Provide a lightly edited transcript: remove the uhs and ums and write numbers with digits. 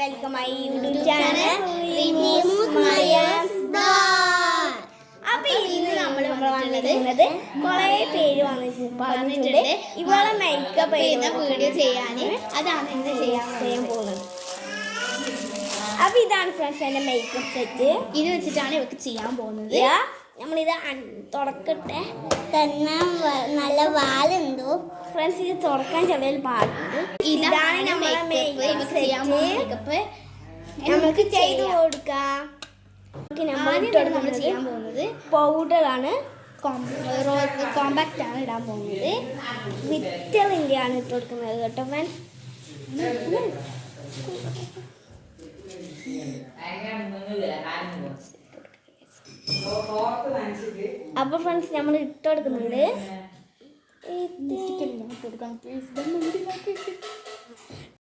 Welcome my YouTube channel Rinees Mayas blog. അപ്പോൾ ഇന്ന് നമ്മൾ വന്നിരിക്കുന്നത് കുറേ പേര് പറഞ്ഞിട്ടുണ്ട് ഇവളെ മേക്കപ്പ് ചെയ്യുന്ന വീഡിയോ ചെയ്യാൻ. അതാണ് ഇന്ന് ചെയ്യാൻ പോകുന്നത്. അപ്പോൾ ഇതാണ് ഫ്രണ്ട്സ് എൻ്റെ മേക്കപ്പ് സെറ്റ്. ഇത് വെച്ചിട്ടാണ് ഇവർക്ക് ചെയ്യാൻ പോകുന്നത്. നമ്മളിത് തുടക്കട്ടെ. തന്നെ നല്ല വാലുണ്ടോ ഫ്രണ്ട്സ്? ഇത് തുറക്കാൻ ചെറിയ പാടുണ്ട്. ഇതാണ് നമ്മളെ മേക്കപ്പ്. നമുക്ക് ചെയ്ത് കൊടുക്കാം. നമ്മൾ ചെയ്യാൻ പോകുന്നത് പൗഡറാണ്, കോമ്പാക്റ്റ് ആണ് ഇടാൻ പോകുന്നത്. വിറ്റലിൻ്റെ ആണ് ഇട്ട് കൊടുക്കുന്നത് കേട്ടോ ഫ്രണ്ട്സ്. അപ്പൊ ഫ്രണ്ട്സ് നമ്മൾ ഇട്ട് കൊടുക്കുന്നുണ്ട്.